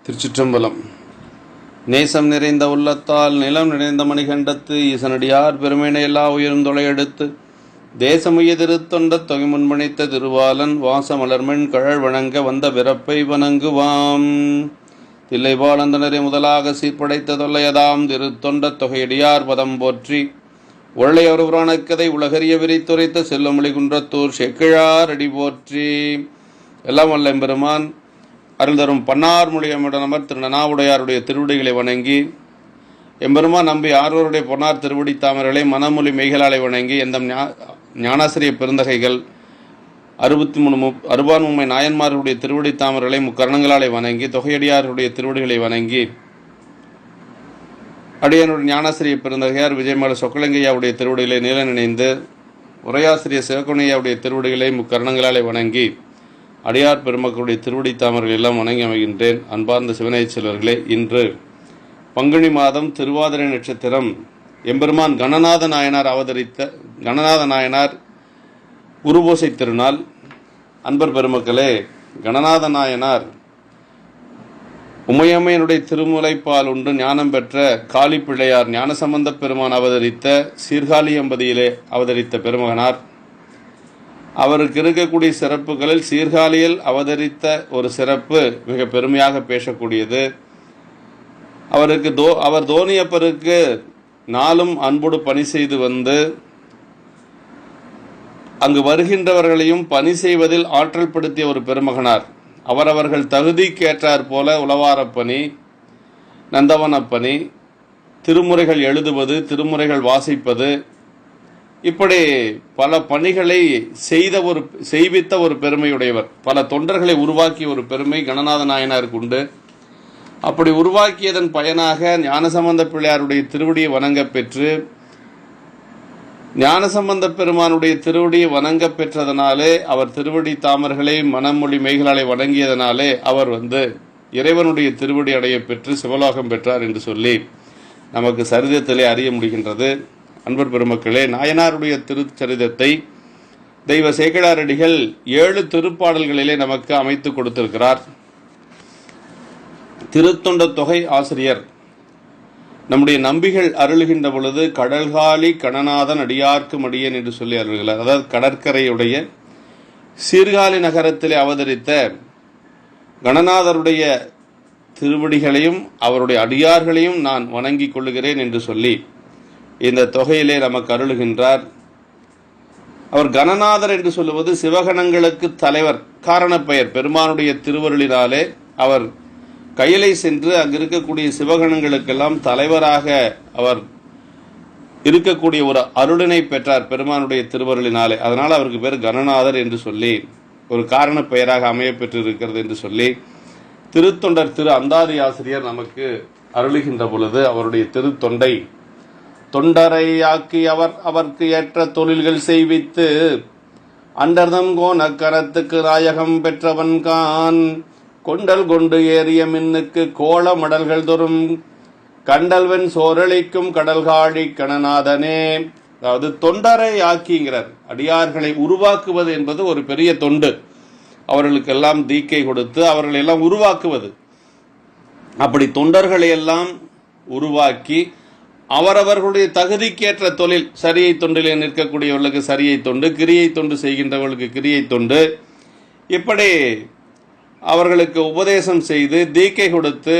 திருச்சிற்றம்பலம். நேசம் நிறைந்த உள்ளத்தால் நிலம் நிறைந்த மணிகண்டத்து ஈசனடியார் பெருமையினை எல்லா உயிரும் தொலையெடுத்து தேசமுய திருத்தொண்ட தொகை முன்மணித்த திருவாலன் வாசமலர்மென் கழல் வணங்க வந்த பிறப்பை வணங்குவாம். தில்லைபாலந்தனரை முதலாக சீர்படைத்த தொல்லையதாம் திருத்தொண்ட தொகையடியார் பதம் போற்றி உருளையொரு புராணக்கதை உலகறிய விரித்துரைத்த செல்வமொழி குன்றத்தூர் செக்கிழார் அடி போற்றி. எல்லாம் வல்ல எம்பெருமான் அருள் தரும் பன்னார் மொழியமுடனமர் திரு நனாவுடையாருடைய திருவடிகளை வணங்கி எம்பெருமான் நம்பி ஆர்வருடைய பொன்னார் திருவடி தாமர்களை மனமொழி மெய்களாலை வணங்கி எந்த ஞானாசிரிய பெருந்தகைகள் 63 நாயன்மார்களுடைய திருவடி தாமர்களை முக்கரணங்களாலை வணங்கி தொகையடியாருடைய திருவடிகளை வணங்கி அடியனுடைய ஞானாசிரிய பெருந்தகையார் விஜயமல சொக்கலிங்கையாவுடைய திருவடிகளை நீல நினைந்து உரையாசிரிய சிவகுணையாவுடைய திருவடிகளை முக்கரணங்களாலே வணங்கி அடியார் பெருமக்களுடைய திருவடி தாமர்கள் எல்லாம் வணங்கி அமைகின்றேன். அன்பார்ந்த சிவனைய செல்வர்களே, இன்று பங்குனி மாதம் திருவாதிரை நட்சத்திரம் எம்பெருமான் கணநாத நாயனார் குருபூசை திருநாள். அன்பர் பெருமக்களே, கணநாத நாயனார் உமையம்மையனுடைய திருமுலைப்பால் உண்டு ஞானம் பெற்ற காளி பிள்ளையார் ஞானசம்பந்த பெருமான் அவதரித்த சீர்காழி எம்பதியிலே அவதரித்த பெருமகனார். அவருக்கு இருக்கக்கூடிய சிறப்புகளில் சீர்காழியில் அவதரித்த ஒரு சிறப்பு மிக பெருமையாக பேசக்கூடியது. அவர் தோணியப்பருக்கு நாளும் அன்போடு பணி செய்து வந்து அங்கு வருகின்றவர்களையும் பணி செய்வதில் ஆற்றல் படுத்திய ஒரு பெருமகனார். அவரவர்கள் தகுதிக்கேற்றார் போல உளவாரப்பணி, நந்தவனப்பணி, திருமுறைகள் எழுதுவது, திருமுறைகள் வாசிப்பது, இப்படி பல பணிகளை செய்வித்த ஒரு பெருமையுடையவர். பல தொண்டர்களை உருவாக்கிய ஒரு பெருமை கணநாத நாயனாருக்கு உண்டு. அப்படி உருவாக்கியதன் பயனாக ஞானசம்பந்த பிள்ளையாருடைய திருவடியை வணங்க பெற்று ஞானசம்பந்த பெருமானுடைய திருவடியை வணங்க பெற்றதனாலே அவர் திருவடி தாமர்களை மனமொழி மெய்களாலை வணங்கியதனாலே அவர் இறைவனுடைய திருவடி அடைய பெற்று சிவலோகம் பெற்றார் என்று சொல்லி நமக்கு சரிதத்திலே அறிய முடிகின்றது. அன்பர் பெருமக்களே, நாயனாருடைய திருச்சரிதத்தை தெய்வ சேக்கிழாரடிகள் 7 திருப்பாடல்களிலே நமக்கு அமைத்து கொடுத்திருக்கிறார். திருத்தொண்ட தொகை ஆசிரியர் நம்முடைய நம்பிகள் அருளுகின்ற பொழுது கடல்காலி கணநாதன் அடியார்க்கு மடியன் என்று சொல்லி அருள்கிறார். அதாவது கடற்கரையுடைய சீர்காழி நகரத்திலே அவதரித்த கணநாதருடைய திருவடிகளையும் அவருடைய அடியார்களையும் நான் வணங்கிக் கொள்ளுகிறேன் என்று சொல்லி இந்த தொகையிலே நமக்கு அருளுகின்றார். அவர் கணநாதர் என்று சொல்லுவது சிவகணங்களுக்கு தலைவர், காரணப்பெயர். பெருமானுடைய திருவருளினாலே அவர் கையிலை சென்று அங்கு இருக்கக்கூடிய சிவகணங்களுக்கெல்லாம் தலைவராக அவர் இருக்கக்கூடிய ஒரு அருளினை பெற்றார் பெருமானுடைய திருவருளினாலே. அதனால் அவருக்கு பேர் கணநாதர் என்று சொல்லி ஒரு காரண பெயராக அமைய பெற்று இருக்கிறது என்று சொல்லி திருத்தொண்டர் திரு அந்தாதி ஆசிரியர் நமக்கு அருளுகின்ற பொழுது அவருடைய திருத்தொண்டை தொண்டரை ஆக்கி அவருக்கு ஏற்ற தொழில்கள் செய்வித்து அண்டர்தம் கோண கரத்துக்கு நாயகம் பெற்றவன் கான் கொண்டல் கொண்டு ஏறிய மின்னுக்கு கோள மடல்கள் தோறும் கண்டல்வன் சோரளிக்கும் கடல்காழி கணநாதனே. அதாவது தொண்டரை ஆக்கிங்கிறார். அடியார்களை உருவாக்குவது என்பது ஒரு பெரிய தொண்டு. அவர்களுக்கெல்லாம் தீக்கை கொடுத்து அவர்களை எல்லாம் உருவாக்குவது. அப்படி தொண்டர்களை எல்லாம் உருவாக்கி அவரவர்களுடைய தகுதிக்கேற்ற தொழில், சரியை தொண்டிலே நிற்கக்கூடியவர்களுக்கு சரியை தொண்டு, கிரியை தொண்டு செய்கின்றவர்களுக்கு கிரியை தொண்டு, இப்படி அவர்களுக்கு உபதேசம் செய்து தீக்கை கொடுத்து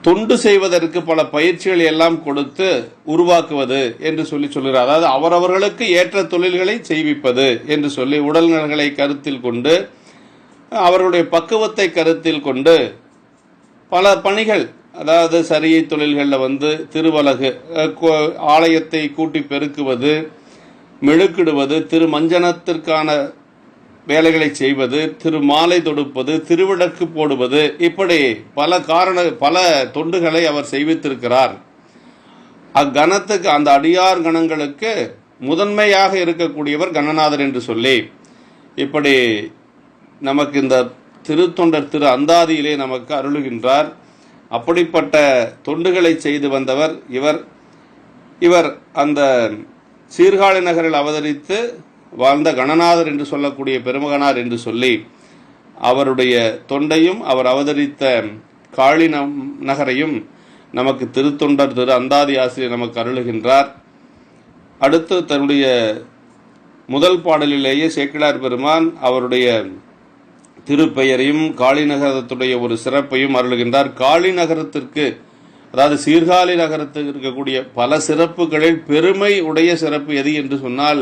தொண்டு செய்வதற்கு பல பயிற்சிகளை எல்லாம் கொடுத்து உருவாக்குவது என்று சொல்லுகிறார். அதாவது அவரவர்களுக்கு ஏற்ற தொழில்களை செய்விப்பது என்று சொல்லி உடல் நலன்களை கருத்தில் கொண்டு அவர்களுடைய பக்குவத்தை கருத்தில் கொண்டு பல பணிகள், அதாவது சரியை தொழில்களில் திருவலகு ஆலயத்தை கூட்டி பெருக்குவது, மெழுக்கிடுவது, திருமஞ்சனத்திற்கான வேலைகளை செய்வது, திருமாலை தொடுப்பது, திருவிளக்கு போடுவது, இப்படி பல தொண்டுகளை அவர் செய்வித்திருக்கிறார். அக்கணத்துக்கு அந்த அடியார் கணங்களுக்கு முதன்மையாக இருக்கக்கூடியவர் கணநாதர் என்று சொல்லி இப்படி நமக்கு இந்த திருத்தொண்டர் திரு அந்தாதியிலே நமக்கு அருளுகின்றார். அப்படிப்பட்ட தொண்டுகளை செய்து வந்தவர் இவர் அந்த சீர்காழி நகரில் அவதரித்து வாழ்ந்த கணநாதர் என்று சொல்லக்கூடிய பெருமகனார் என்று சொல்லி அவருடைய தொண்டையும் அவர் அவதரித்த காளி நகரையும் நமக்கு திருத்தொண்டர் திரு அந்தாதி ஆசிரியர் நமக்கு அருளுகின்றார். அடுத்து தன்னுடைய முதல் பாடலிலேயே சேக்கிழார் பெருமான் அவருடைய திருப்பெயரையும் காளி நகரத்துடைய ஒரு சிறப்பையும் அருளுகின்றார். காளி நகரத்திற்கு, அதாவது சீர்காழி நகரத்துக்கு இருக்கக்கூடிய பல சிறப்புகளில் பெருமை உடைய சிறப்பு எது என்று சொன்னால்,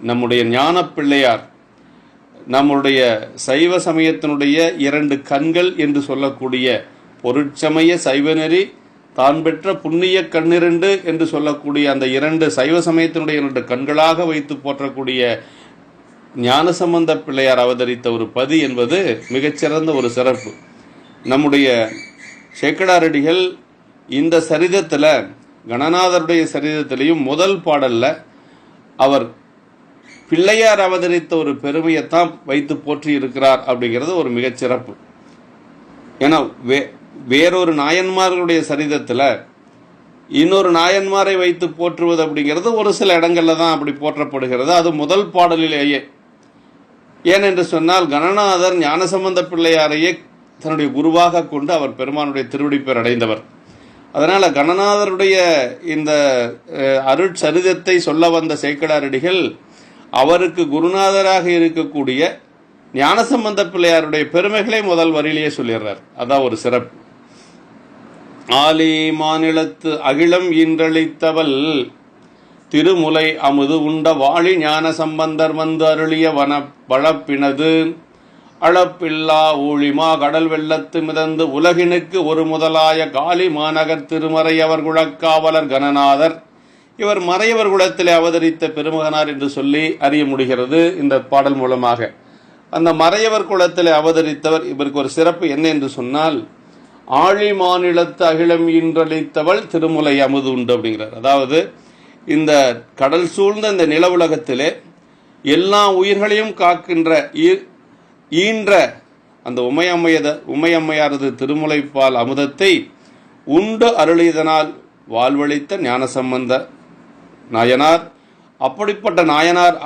நம்முடைய ஞான பிள்ளையார், நம்முடைய சைவ சமயத்தினுடைய 2 கண்கள் என்று சொல்லக்கூடிய பொருட்சமய சைவநெறி தான் பெற்ற புண்ணிய கண்ணிரண்டு என்று சொல்லக்கூடிய அந்த 2 சைவ சமயத்தினுடைய 2 கண்களாக வைத்து போற்றக்கூடிய ஞானசம்பந்த பிள்ளையார் அவதரித்த ஒரு பதி என்பது மிகச்சிறந்த ஒரு சிறப்பு. நம்முடைய சேக்கடாரடிகள் இந்த சரிதத்தில், கணநாதருடைய சரிதத்திலையும் முதல் பாடல்ல அவர் பிள்ளையார் அவதரித்த ஒரு பெருமையைத்தான் வைத்து போற்றி இருக்கிறார் அப்படிங்கிறது ஒரு மிகச்சிறப்பு. ஏன்னா வேறொரு நாயன்மார்களுடைய சரிதத்தில் இன்னொரு நாயன்மாரை வைத்து போற்றுவது அப்படிங்கிறது ஒரு சில இடங்கள்ல தான் அப்படி போற்றப்படுகிறது. அது முதல் பாடலிலேயே. ஏனென்று சொன்னால், கணநாதர் ஞானசம்பந்த பிள்ளையாரையே தன்னுடைய குருவாக கொண்டு அவர் பெருமானுடைய திருவடிப்பேர் அடைந்தவர். அதனால கணநாதருடைய இந்த அருட்சரிதத்தை சொல்ல வந்த சேக்கிழாரடிகள் அவருக்கு குருநாதராக இருக்கக்கூடிய ஞானசம்பந்த பிள்ளையாருடைய பெருமைகளை முதல் வரியிலேயே சொல்லிடுறார். அதான் ஒரு சிறப்பு. ஆலி மாநிலத்து அகிலம் ஈன்றளித்தவள் திருமுலை அமுது உண்ட வாழி ஞான சம்பந்தர் வந்து அருளிய வளப்பினது அளப்பில்லா ஊழிமா கடல் வெள்ளத்து மிதந்து உலகினுக்கு ஒரு முதலாய காளி மாநகர் திருமறை அவர் குழக்காவலர் கணநாதர். இவர் மறையவர் குலத்திலே அவதரித்த பெருமகனார் என்று சொல்லி அறிய முடிகிறது இந்த பாடல் மூலமாக. அந்த மறையவர் குலத்திலே அவதரித்தவர், இவருக்கு ஒரு சிறப்பு என்ன என்று சொன்னால், ஆழி மாநிலத்து அகிலம் ஈன்றளித்தவள் திருமுலை அமுது உண்டு அப்படிங்கிறார். அதாவது இந்த கடல் சூழ்ந்த இந்த நில உலகத்திலே எல்லா உயிர்களையும் காக்கின்ற ஈன்ற அந்த உமையம்மையாரது திருமுலைப்பால் அமுதத்தை உண்டு அருளியதனால் வாழ்வழித்த ஞானசம்பந்த நாயனார். அப்படிப்பட்ட நாயனார்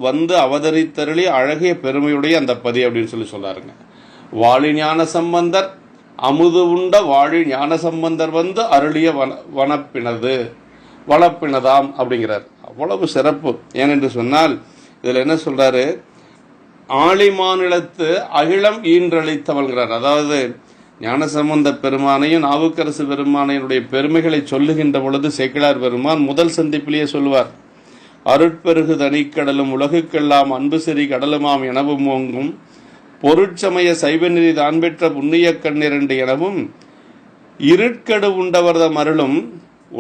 வந்து அவதரித்தருளி அழகிய பெருமையுடைய அந்த பதி அப்படின்னு சொல்லி சொல்லாருங்க. வாழி ஞான சம்பந்தர் அமுது உண்ட வாழி ஞான சம்பந்தர் வந்து அருளிய வளப்பினதாம் அப்படிங்கிறார். அவ்வளவு சிறப்பு. ஏனென்று சொன்னால், இதுல என்ன சொல்றாரு, ஆழி மாநிலத்து அகிலம் ஈன்றளித்தவள்கிறார். அதாவது ஞானசம்பந்த பெருமானையும் நாவுக்கரசு பெருமானையுடைய பெருமைகளை சொல்லுகின்ற பொழுது சேக்கிழார் பெருமான் முதல் சந்திப்பிலேயே சொல்லுவார், அருட்பெருகு தனிக்கடலும் உலகுக்கெல்லாம் அன்பு செறி கடலுமாம் எனவும் ஓங்கும் பொருட்சமய சைவநெறி தான் பெற்ற புண்ணிய கண்ணிரண்டு எனவும் இருட்கடு உண்டவர்தம் அருளும்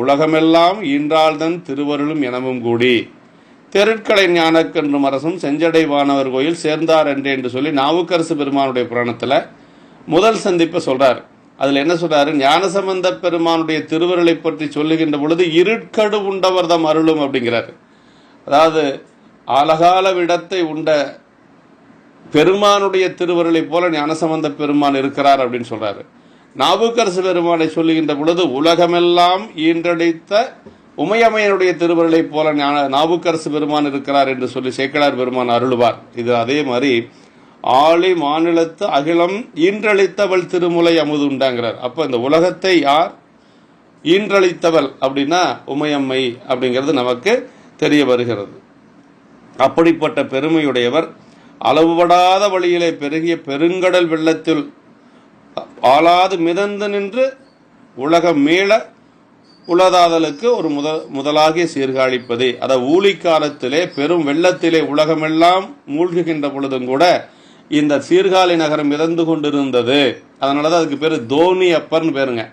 உலகமெல்லாம் ஈன்றாள்தன் திருவருளும் எனவும் கூடி தெருட்களை ஞானக்கன்றும் அரசும் செஞ்சடை வானவர் கோயில் சேர்ந்தார் என்று சொல்லி நாவுக்கரசு பெருமானுடைய புராணத்துல முதல் சந்திப்பை சொல்றார். அதுல என்ன சொல்றாரு, ஞானசம்பந்த பெருமானுடைய திருவருளை பற்றி சொல்லுகின்ற பொழுது இருட்கடு உண்டவர்தம் அருளும் அப்படிங்கிறார். அதாவது ஆலகால விடத்தை உண்ட பெருமானுடைய திருவருளை போல ஞானசம்பந்த பெருமான் இருக்கிறார் அப்படின்னு சொல்றாரு. நாவுக்கரசு பெருமானை சொல்லுகின்ற பொழுது உலகமெல்லாம் ஈன்றடைத்த உமையம்மையனுடைய திருவருளை போல நாவுக்கரசு பெருமான் இருக்கிறார் என்று சொல்லி சேக்கிழார் பெருமான் அருள்வார். இது அதே மாதிரி ஆழி மாநிலத்து அகிலம் ஈன்றளித்தவள் திருமுலை அமுது உண்டாங்கிறார். அப்ப இந்த உலகத்தை யார் ஈன்றளித்தவள் அப்படின்னா உமையம்மை அப்படிங்கிறது நமக்கு தெரிய வருகிறது. அப்படிப்பட்ட பெருமையுடையவர் அளவுபடாத வழியிலே பெருகிய பெருங்கடல் வெள்ளத்தில் ஆளாது மிதந்து நின்று உலகம் மீள உலதாதலுக்கு ஒரு முதலாகிய சீர்காழிப்பதே. அத ஊழிக்காலத்திலே பெரும் வெள்ளத்திலே உலகமெல்லாம் மூழ்குகின்ற பொழுதும் கூட இந்த சீர்காழி நகரம் மிதந்து கொண்டிருந்தது. அதனாலதான் அதுக்கு பேரு தோனி அப்பர்னு பேருங்க.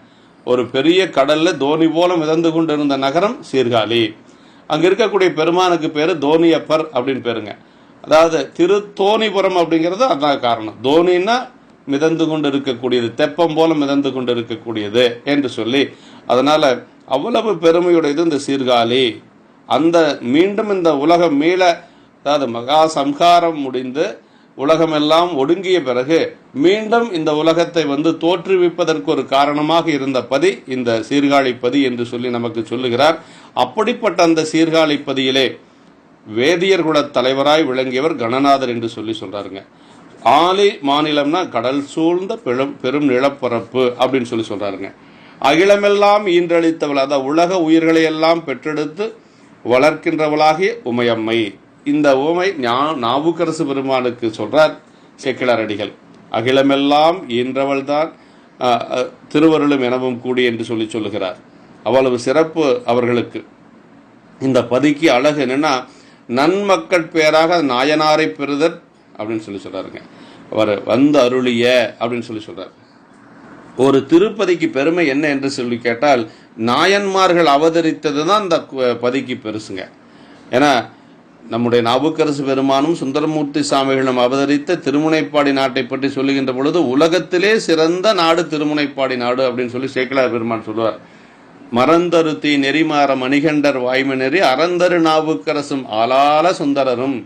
ஒரு பெரிய கடல்ல தோனி போல மிதந்து கொண்டிருந்த நகரம் சீர்காழி. அங்க இருக்கக்கூடிய பெருமானுக்கு பேரு தோனியப்பர் அப்படின்னு பேருங்க. அதாவது திருத்தோணிபுரம் அப்படிங்கிறது அதான் காரணம். தோனின்னா மிதந்து கொண்டு இருக்கக்கூடியது, தெப்பம் போல மிதந்து கொண்டு இருக்கக்கூடியது என்று சொல்லி, அதனால அவ்வளவு பெருமையுடையது இந்த சீர்காழி. அந்த மீண்டும் இந்த உலகம் மீள, அதாவது மகா சம்ஹாரம் முடிந்து உலகமெல்லாம் ஒடுங்கிய பிறகு மீண்டும் இந்த உலகத்தை வந்து தோற்றுவிப்பதற்கு ஒரு காரணமாக இருந்த பதி இந்த சீர்காழி பதி என்று சொல்லி நமக்கு சொல்லுகிறார். அப்படிப்பட்ட அந்த சீர்காழி பதியிலே வேதியர் குல தலைவராய் விளங்கியவர் கணநாதர் என்று சொல்லி சொல்றாருங்க. ஆலி மாநிலம்னா கடல் சூழ்ந்த பெரும் நிலப்பரப்பு அப்படின்னு சொல்றாருங்க. அகிலமெல்லாம் ஈன்றளித்தவள், அதாவது உலக உயிர்களை எல்லாம் பெற்றெடுத்து வளர்க்கின்றவளாகிய உமையம்மை. இந்த உமை நாவுக்கரசு பெருமானுக்கு சொல்றார் சேக்கிழார் அடிகள். அகிலமெல்லாம் ஈன்றவள் தான் திருவருளும் எனவும் கூடி என்று சொல்லுகிறார். அவ்வளவு சிறப்பு அவர்களுக்கு. இந்த பதிக்கு அழகு என்னன்னா, நன்மக்கள் பேராக நாயனாரை பெறுதல் அப்படின்னு சொல்றாருங்க. அவர் வந்து அருளிய அப்படின்னு சொல்றார். ஒரு திருப்பதிக்கு பெருமை என்ன என்று சொல்லி கேட்டால், நாயன்மார்கள் அவதரித்தது தான் இந்த பதிக்கு பெருசுங்க. ஏன்னா நம்முடைய நாவுக்கரசு பெருமானும் சுந்தரமூர்த்தி சாமிகளும் அவதரித்த திருமுனைப்பாடி நாட்டை பற்றி சொல்லுகின்ற பொழுது, உலகத்திலே சிறந்த நாடு திருமுனைப்பாடி நாடு அப்படின்னு சொல்லி சேக்கிழார் பெருமான் சொல்லுவார். மறந்தருத்தி நெறிமாற மணிகண்டர் வாய்மை நெறி அறந்தரு நாவுக்கரசும் ஆளால சுந்தரரும்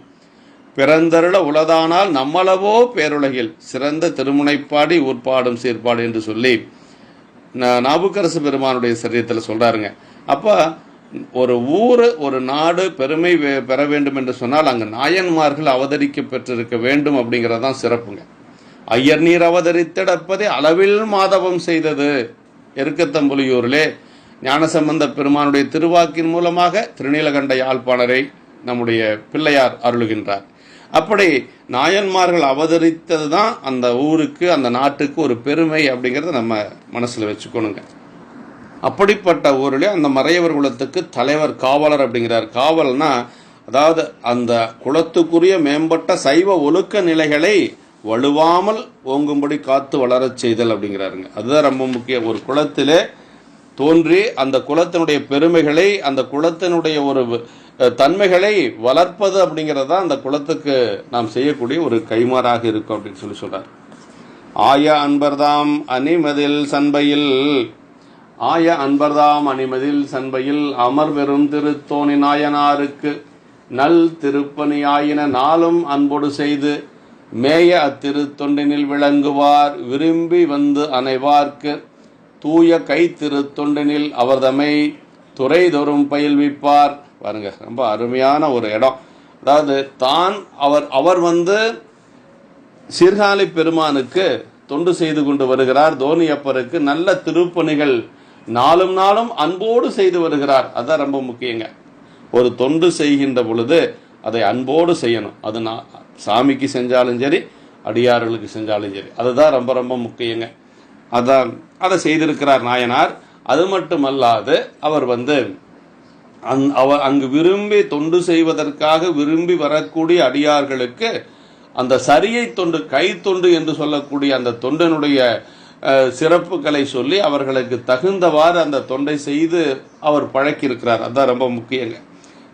பிறந்தருள உலதானால் நம்மளவோ பேருலகில் சிறந்த திருமுனைப்பாடி ஊர்ப்பாடும் சீர்பாடு என்று சொல்லி நாவுக்கரசு பெருமானுடைய சரீரத்தில் சொல்றாருங்க. அப்ப ஒரு ஊர் ஒரு நாடு பெருமை பெற வேண்டும் என்று சொன்னால் அங்கு நாயன்மார்கள் அவதரிக்க பெற்றிருக்க வேண்டும் அப்படிங்கிறதான் சிறப்புங்க. ஐயர் நீர் அவதரித்திடப்பதே அளவில் மாதவம் செய்தது. எருக்கத்தம்புலியூரிலே ஞானசம்பந்த பெருமானுடைய திருவாக்கின் மூலமாக திருநீலகண்ட யாழ்ப்பாணரை நம்முடைய பிள்ளையார் அருளுகின்றார். அப்படி நாயன்மார்கள் அவதரித்தது தான் அந்த ஊருக்கு அந்த நாட்டுக்கு ஒரு பெருமை அப்படிங்கிறத நம்ம மனசுல வச்சுக்கணுங்க. அப்படிப்பட்ட ஊரிலே அந்த மறையவர் குலத்துக்கு தலைவர் காவலர் அப்படிங்கிறார். காவல்னா அதாவது அந்த குலத்துக்குரிய மேம்பட்ட சைவ ஒழுக்க நிலைகளை வலுவாமல் ஓங்கும்படி காத்து வளரச் செய்தல் அப்படிங்கிறாருங்க. அதுதான் ரொம்ப முக்கியம். ஒரு குலத்திலே தோன்றி அந்த குலத்தினுடைய பெருமைகளை, அந்த குலத்தினுடைய ஒரு தன்மைகளை வளர்ப்பது அப்படிங்கிறது தான் அந்த குலத்துக்கு நாம் செய்யக்கூடிய ஒரு கைமாறாக இருக்கும் அப்படின்னு சொல்றார். ஆய அன்பர்தாம் அணிமதில் சண்பையில், ஆய அன்பர்தாம் அணிமதில் சண்பையில் அமர் பெரும் திருத்தோணி நாயனாருக்கு நல் திருப்பணியாயின நாளும் அன்போடு செய்து மேய அத்திருத்தொண்டினில் விளங்குவார் விரும்பி வந்து அனைவார்க்கு தூய கை திருத்தொண்டினில் அவர்தமை துறைதொறும் பயில்விப்பார். பாருங்க, ரொம்ப அருமையான ஒரு இடம். அதாவது தான் அவர் வந்து சீர்காழி பெருமானுக்கு தொண்டு செய்து கொண்டு வருகிறார். தோணியப்பருக்கு நல்ல திருப்பணிகள் நாளும் நாளும் அன்போடு செய்து வருகிறார். அதான் ரொம்ப முக்கியங்க. ஒரு தொண்டு செய்கின்ற பொழுது அதை அன்போடு செய்யணும். அது சாமிக்கு செஞ்சாலும் சரி, அடியார்களுக்கு செஞ்சாலும் சரி, அதுதான் ரொம்ப ரொம்ப முக்கியங்க. அதான் அதை செய்திருக்கிறார் நாயனார். அது மட்டுமல்லாது அவர் வந்து அங்கு விரும்பி தொண்டு செய்வதற்காக விரும்பி வரக்கூடிய அடியார்களுக்கு அந்த சரியை தொண்டு, கை தொண்டு என்று சொல்லக்கூடிய அந்த தொண்டனுடைய சிறப்புகளை சொல்லி அவர்களுக்கு தகுந்தவாறு அந்த தொண்டை செய்து அவர் பழக்கியிருக்கிறார். அதுதான் ரொம்ப முக்கியங்க.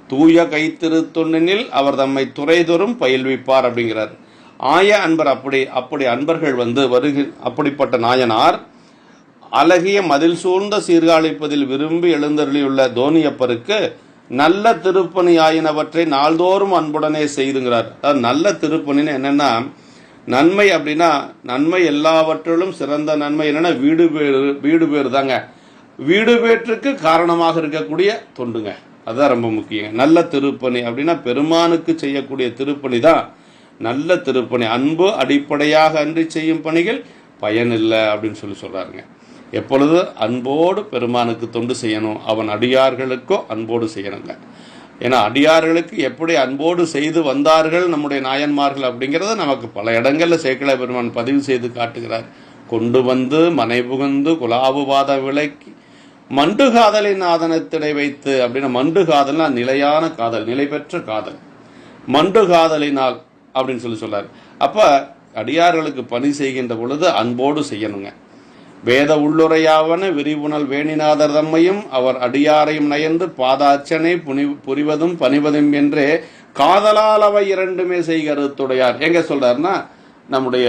தூய கைத்திருத்தொண்டினில் அவர் தம்மை துறைதொறும் பயில்விப்பார் அப்படிங்கிறார். ஆய அன்பர் அப்படி அன்பர்கள் வந்து அப்படிப்பட்ட நாயனார் அழகிய மதில் சூழ்ந்த சீர்காழிப்பதில் விரும்பி எழுந்தருளியுள்ள தோணியப்பருக்கு நல்ல திருப்பணி ஆயினவற்றை நாள்தோறும் அன்புடனே செய்துங்கிறார். நல்ல திருப்பணின்னு என்னன்னா, நன்மை அப்படின்னா நன்மை எல்லாவற்றிலும் சிறந்த நன்மை என்னன்னா வீடு பேரு தாங்க. வீடு பேற்றுக்கு காரணமாக இருக்கக்கூடிய தொண்டுங்க. அதுதான் ரொம்ப முக்கியம். நல்ல திருப்பணி அப்படின்னா பெருமானுக்கு செய்யக்கூடிய திருப்பணி தான் நல்ல திருப்பணி. அன்பு அடிப்படையாக அன்றி செய்யும் பணிகள் பயனில்லை அப்படின்னு சொல்றாருங்க. எப்பொழுது அன்போடு பெருமானுக்கு தொண்டு செய்யணும், அவன் அடியார்களுக்கோ அன்போடு செய்யணுங்க. ஏன்னா அடியார்களுக்கு எப்படி அன்போடு செய்து வந்தார்கள் நம்முடைய நாயன்மார்கள் அப்படிங்கிறத நமக்கு பல இடங்கள்ல சேக்கிழார் பெருமான் பதிவு செய்து காட்டுகிறார். கொண்டு வந்து மனை புகுந்து குலாபுவாத விலைக்கு மண்டு காதலின் ஆதனத்திடை வைத்து அப்படின்னா, மண்டு காதல்னா நிலையான காதல், நிலை பெற்ற காதல், மண்டு காதலினால் அப்படின்னு சொல்றாரு. அப்ப அடியார்களுக்கு பணி செய்கின்ற பொழுது அன்போடு செய்யணுங்க. வேத உள்ளுரையாவன விரிவுணல் வேணிநாதர் தம்மையும் அவர் அடியாரையும் நயந்து பாதார்ச்சனை புரிவதும் பணிவதும் என்றே காதலால் அவை இரண்டுமே செய்கருத்துடையார். எங்க சொல்றாருன்னா, நம்முடைய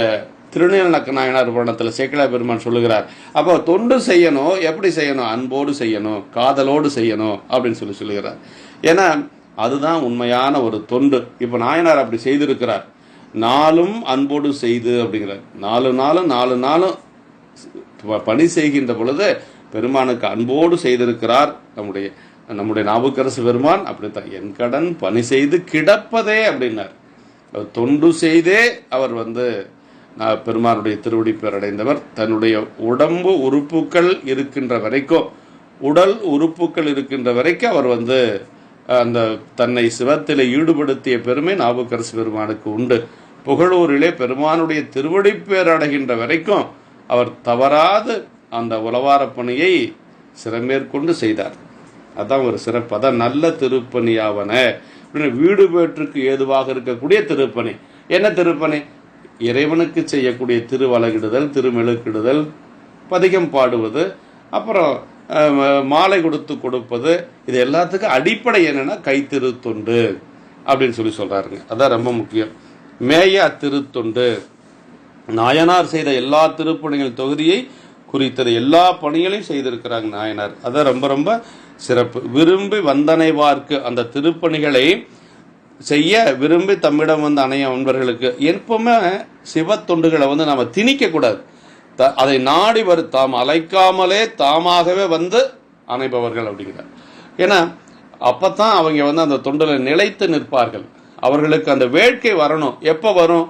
திருநீலநக்க நாயனார் புராணத்தில் சேக்கிழார் பெருமான் சொல்லுகிறார். அப்போ தொண்டு செய்யணும், எப்படி செய்யணும்? அன்போடு செய்யணும், காதலோடு செய்யணும் அப்படின்னு சொல்லுகிறார். ஏன்னா அதுதான் உண்மையான ஒரு தொண்டு. இப்ப நாயனார் அப்படி செய்திருக்கிறார். நாளும் அன்போடு செய்து அப்படிங்கிறார். நாலு நாளும் பணி செய்கின்ற பொழுது பெருமானுக்கு அன்போடு செய்திருக்கிறார் நம்முடைய நாவுக்கரசு பெருமான். அப்படித்தான் என் கடன் பணி செய்து கிடப்பதே அப்படின்னார். தொண்டு செய்தே அவர் பெருமானுடைய திருவடி பேர் அடைந்தவர். தன்னுடைய உடம்பு உறுப்புகள் இருக்கின்ற வரைக்கும், உடல் உறுப்புகள் இருக்கின்ற வரைக்கும் அவர் அந்த தன்னை சிவத்திலே ஈடுபடுத்திய பெருமை நாவுக்கரசு பெருமானுக்கு உண்டு. புகழூரிலே பெருமானுடைய திருவடி பேர் அடைகின்ற வரைக்கும் அவர் தவறாது அந்த உலவார பணியை சிறமேற்கொண்டு செய்தார். அதான் ஒரு சிறப்பு. அதான் நல்ல திருப்பணியாவன. வீடு பேற்றுக்கு ஏதுவாக இருக்கக்கூடிய திருப்பணி. என்ன திருப்பணி? இறைவனுக்கு செய்யக்கூடிய திருவலகிடுதல், திருமெழுக்கிடுதல், பதிகம் பாடுவது, அப்புறம் மாலை கொடுப்பது. இது எல்லாத்துக்கும் அடிப்படை என்னன்னா கைத்திருத்தொண்டு அப்படின்னு சொல்றாருங்க. அதான் ரொம்ப முக்கியம். மேய அத்திருத்தொண்டு. நாயனார் செய்த எல்லா திருப்பணிகள் தொகுதியை குறித்தது, எல்லா பணிகளையும் செய்திருக்கிறாங்க நாயனார். அதான் ரொம்ப ரொம்ப சிறப்பு. விரும்பி வந்தனைவார்க்கு, அந்த திருப்பணிகளை செய்ய விரும்பி தம்மிடம் அணைய அன்பர்களுக்கு. எப்பவுமே சிவ தொண்டுகளை நம்ம திணிக்க கூடாது. அதை நாடி தாம் அழைக்காமலே தாமாகவே அணைப்பவர்கள் அப்படிங்கிறார். ஏன்னா அப்பதான் அவங்க அந்த தொண்டுல நிலைத்து நிற்பார்கள். அவர்களுக்கு அந்த வேட்கை வரணும். எப்ப வரும்?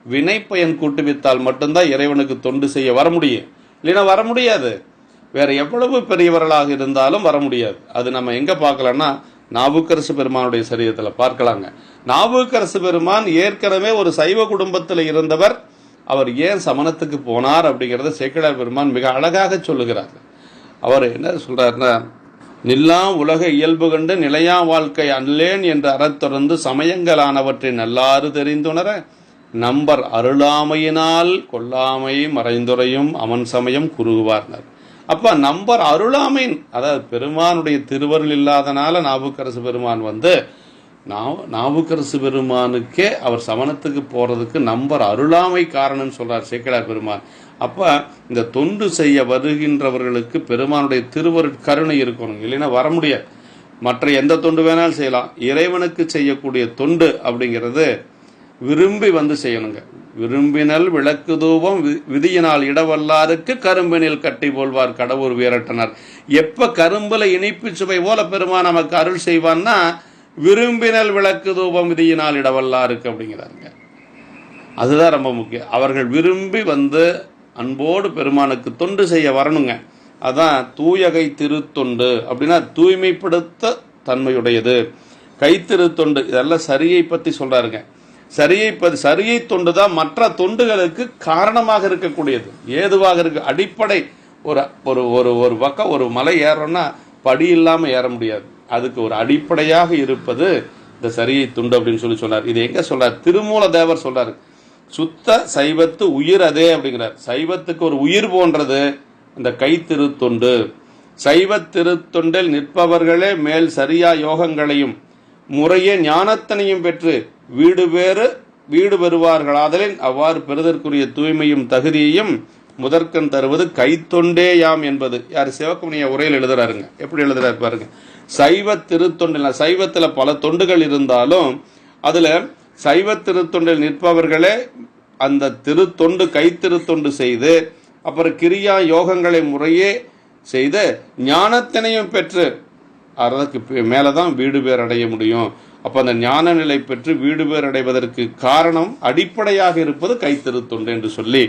வினைப்பயன் கூட்டுவித்தால் மட்டும்தான் இறைவனுக்கு தொண்டு செய்ய வர முடியும். இல்லைன்னா வர முடியாது. வேற எவ்வளவு பெரியவர்களாக இருந்தாலும் வர முடியாது. அது நம்ம எங்க பார்க்கலாம்னா நாவுக்கரசு பெருமானுடைய சரீரத்தில் பார்க்கலாங்க. நாவுக்கரசு பெருமான் ஏற்கனவே ஒரு சைவ குடும்பத்தில் இருந்தவர். அவர் ஏன் சமணத்துக்கு போனார் அப்படிங்கிறத சேக்கிழார் பெருமான் மிக அழகாக சொல்லுகிறார். அவர் என்ன சொல்றாருன்னா, நில்லா உலக இயல்பு கண்டு நிலையா வாழ்க்கை அல்லேன் என்று அறத்தொடர்ந்து சமயங்களானவற்றை நல்லாறு தெரிந்துணர நம்பர் அருளாமையினால் கொல்லாமை மறைந்துரையும் அவன் சமயம் குறுகுவார்னர். அப்ப நம்பர் அருளாமை, அதாவது பெருமானுடைய திருவருள் இல்லாதனால நாவுக்கரசு பெருமான் நாவுக்கரசு பெருமானுக்கே அவர் சமணத்துக்கு போறதுக்கு நம்பர் அருளாமை காரணம் சொல்றார் சேக்கிழார் பெருமான். அப்ப இந்த தொண்டு செய்ய வருகின்றவர்களுக்கு பெருமானுடைய திருவருட் கருணை இருக்கணும். இல்லைன்னா வர முடியாது. மற்ற எந்த தொண்டு வேணாலும் செய்யலாம். இறைவனுக்கு செய்யக்கூடிய தொண்டு அப்படிங்கிறது விரும்பி செய்யணுங்க. விரும்பினல் விளக்கு தூபம் விதியினால் இடவல்லாருக்கு கரும்பினில் கட்டி போல்வார் கடவுர் வீரட்டனர். எப்ப கரும்புல இனிப்பு சுவை போல பெருமான் நமக்கு அருள் செய்வான்னா விரும்பினல் விளக்கு தூபம் விதியினால் இடவல்லாருக்கு அப்படிங்கிறாங்க. அதுதான் ரொம்ப முக்கியம். அவர்கள் விரும்பி அன்போடு பெருமானுக்கு தொண்டு செய்ய வரணுங்க. அதான் தூயகை திருத்தொண்டு அப்படின்னா தூய்மைப்படுத்த தன்மையுடையது. கைத்திருத்தொண்டு இதெல்லாம் சரியை பத்தி சொல்றாருங்க. சரியை தொண்டு தான் மற்ற தொண்டுகளுக்கு காரணமாக இருக்கக்கூடியது, ஏதுவாக இருக்கு. அடிப்படை ஒரு பக்கம் ஒரு மலை ஏறோம்னா படி இல்லாம ஏற முடியாது. அதுக்கு ஒரு அடிப்படையாக இருப்பது இந்த சரியை துண்டு அப்படின்னு சொன்னார். இது எங்க சொல்றார்? திருமூல தேவர் சொல்றாரு. சுத்த சைவத்து உயிர் அதே அப்படிங்கிறார். சைவத்துக்கு ஒரு உயிர் போன்றது இந்த கைத்திருத்தொண்டு. சைவ திருத்தொண்டில் நிற்பவர்களே மேல் சரியா யோகங்களையும் முறையே ஞானத்தனையும் பெற்று வீடு பெறுவார்களாதலின் அவ்வாறு பெறுதற்குரிய தூய்மையும் தகுதியையும் முதற்கண் தருவது கைத்தொண்டே யாம் என்பது. யார்? சிவக்கமணிய உரையில் எழுதுறாருங்க. எப்படி எழுதுறாரு பாருங்க. சைவ திருத்தொண்டில், சைவத்துல பல தொண்டுகள் இருந்தாலும் அதுல சைவ திருத்தொண்டில் நிற்பவர்களே அந்த திருத்தொண்டு கைத்திருத்தொண்டு செய்து அப்புறம் கிரியா யோகங்களை முறையே செய்து ஞானத்தினையும் பெற்று அதற்கு மேலதான் வீடு பேர் அடைய முடியும். அப்ப அந்த ஞான நிலை பெற்று வீடு பேர் அடைவதற்கு காரணம் அடிப்படையாக இருப்பது கைத்திருத்தொண்டு என்று சொல்லி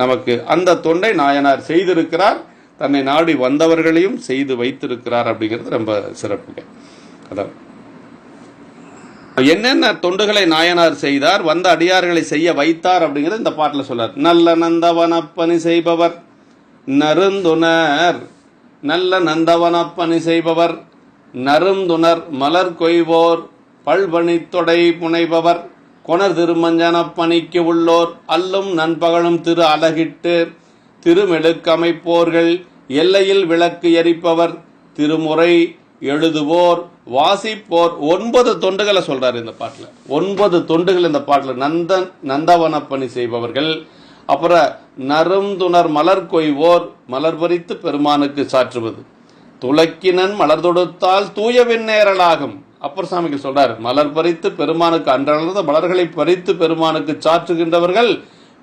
நமக்கு அந்த தொண்டை நாயனார் செய்திருக்கிறார். தன்னை நாடி வந்தவர்களையும் செய்து வைத்திருக்கிறார் அப்படிங்கிறது ரொம்ப சிறப்புங்க. அதான் என்னென்ன தொண்டுகளை நாயனார் செய்தார், வந்த அடியார்களை செய்ய வைத்தார் அப்படிங்கிறது இந்த பாட்டில் சொல்றார். நல்ல நந்தவனப்பணி செய்பவர் நருந்துணர், நல்ல நந்தவனப்பணி செய்பவர் நருந்துணர் மலர் கொய்வோர் பல்பணித்தொடை புனைபவர் கொணர் திருமஞ்சன பணிக்கு உள்ளோர் அல்லும் நண்பகலும் திரு அலகிட்டு திருமெழுக்கமைப்போர்கள் எல்லையில் விளக்கு எரிப்பவர் திருமுறை எழுதுவோர் வாசிப்போர் 9 தொண்டுகளை சொல்றாரு இந்த பாட்டுல. 9 தொண்டுகள் இந்த பாட்டுல. நந்தவன பணி செய்பவர்கள், அப்புறம் நருந்துணர் மலர் கொய்வோர் மலர் பறித்து பெருமானுக்கு சாற்றுவது, துளக்கினன் மலர் தொடுத்தால் தூயவின் நேரலாகும். அப்பர் சாமிக்கு சொல்றாரு, மலர் பறித்து பெருமானுக்கு அன்றளர்ந்த மலர்களை பறித்து பெருமானுக்கு சாற்றுகின்றவர்கள்